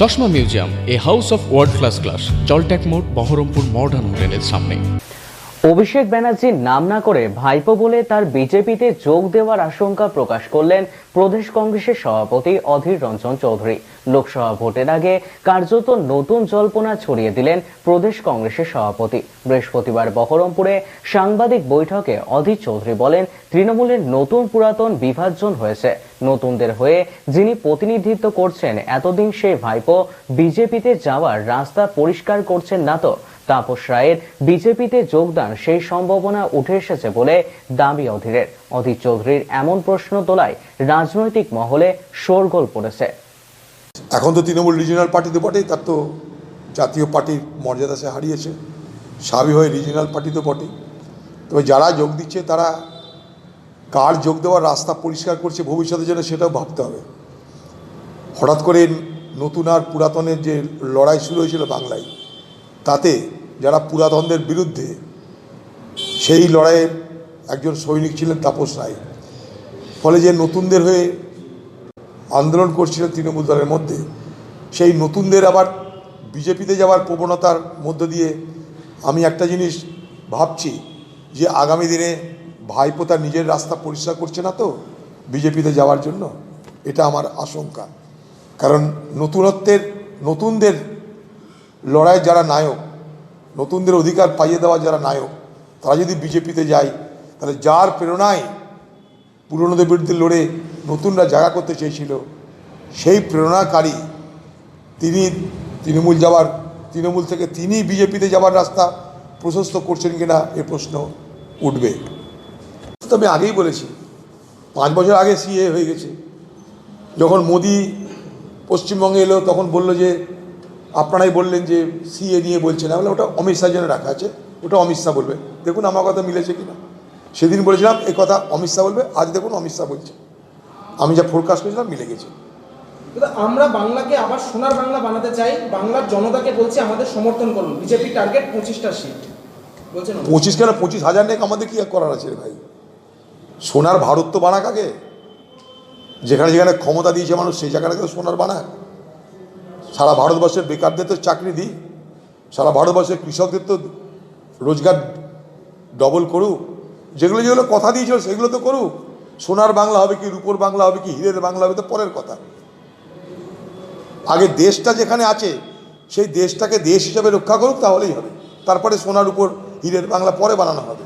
চশমা museum, a house of world class, জলট্যাক মোড়, বহরমপুর মডার্ন হোটেলের সামনে। অভিষেক ব্যানার্জির নাম না করে ভাইপো বলে তার বিজেপিতে যোগ দেওয়ার আশঙ্কা প্রকাশ করলেন প্রদেশ কংগ্রেসের সভাপতি অধীর রঞ্জন চৌধুরী। লোকসভা ভোটের আগে কার্যত নতুন জল্পনা ছড়িয়ে দিলেন প্রদেশ কংগ্রেসের সভাপতি। বৃহস্পতিবার বহরমপুরে সাংবাদিক বৈঠকে অধীর চৌধুরী বলেন, তৃণমূলের নতুন পুরাতন বিভাজন হয়েছে। নতুনদের হয়ে যিনি প্রতিনিধিত্ব করছেন, এতদিন সেই ভাইপো বিজেপিতে যাওয়ার রাস্তা পরিষ্কার করছেন না তো। তাপস রায়ের বিজেপিতে যোগদান সেই সম্ভাবনা উঠে এসেছে বলে দাবি অধীরের। অধীর চৌধুরীর এমন প্রশ্ন তোলায় রাজনৈতিক মহলে শোরগোল পড়েছে। এখন তো তৃণমূল রিজিনাল পার্টিতে বটেই, তার তো জাতীয় পার্টির মর্যাদা সে হারিয়েছে, স্বাভাবিক হয়ে রিজিনাল পার্টিতে বটেই। তবে যারা যোগ দিচ্ছে তারা কার যোগ দেওয়ার রাস্তা পরিষ্কার করছে ভবিষ্যতের জন্য, সেটাও ভাবতে হবে। হঠাৎ করে নতুন আর পুরাতনের যে লড়াই শুরু হয়েছিল বাংলায়, তাতে যারা পুরাতনদের বিরুদ্ধে, সেই লড়াইয়ের একজন সৈনিক ছিলেন তাপস রায়। ফলে যে নতুনদের হয়ে আন্দোলন করছিলেন তৃণমূল দলের মধ্যে, সেই নতুনদের আবার বিজেপিতে যাওয়ার প্রবণতার মধ্য দিয়ে আমি একটা জিনিস ভাবছি যে আগামী দিনে ভাইপো তার নিজের রাস্তা পরিষ্কার করছে না তো বিজেপিতে যাওয়ার জন্য, এটা আমার আশঙ্কা। কারণ নতুনদের লড়াই যারা নায়ক, নতুনদের অধিকার পাইয়ে দেওয়া যারা নায়ক, তারা যদি বিজেপিতে যায়, তাহলে যার প্রেরণায় পুরনোদের বিরুদ্ধে লড়ে নতুনরা জায়গা করতে চেয়েছিল, সেই প্রেরণাকারী তিনি তৃণমূল থেকে তিনি বিজেপিতে যাওয়ার রাস্তা প্রশস্ত করছেন কিনা এ প্রশ্ন উঠবে। তো আমি আগেই বলেছি, 5 বছর আগে সিএ হয়ে গেছে। যখন মোদি পশ্চিমবঙ্গে এলো তখন বলল যে, আপনারাই বললেন যে সিএ নিয়ে বলছে না, বলে ওটা অমিত শাহ জন্য রাখা আছে, ওটা অমিত শাহ বলবে। দেখুন আমার কথা মিলেছে কিনা। সেদিন বলেছিলাম এ কথা অমিত শাহ বলবে, আজ দেখুন অমিত শাহ বলছে। আমি যা ফোরকাস্ট করেছিলাম মিলে গেছে। আমরা বাংলাকে আবার সোনার বাংলা বানাতে চাই, বাংলার জনতাকে বলছি আমাদের সমর্থন করুন। বিজেপি টার্গেট 25টা সিট বলছেন। 25 কেন, 25,000 নেই, আমাদের কি করার আছে ভাই? সোনার ভারত তো বানাক আগে। যেখানে যেখানে ক্ষমতা দিয়েছে মানুষ, সেই জায়গাটাকে তো সোনার বানাক। সারা ভারতবর্ষের বেকারদের তো চাকরি দিই, সারা ভারতবর্ষের কৃষকদের তো রোজগার ডবল করুক। যেগুলো যেগুলো কথা দিয়েছিল সেগুলো তো করুক। সোনার বাংলা হবে কি, রূপোর বাংলা হবে কি, হীরের বাংলা হবে তো পরের কথা। আগে দেশটা যেখানে আছে সেই দেশটাকে দেশ হিসাবে রক্ষা করুক, তাহলেই হবে। তারপরে সোনার উপর হীরের বাংলা পরে বানানো হবে।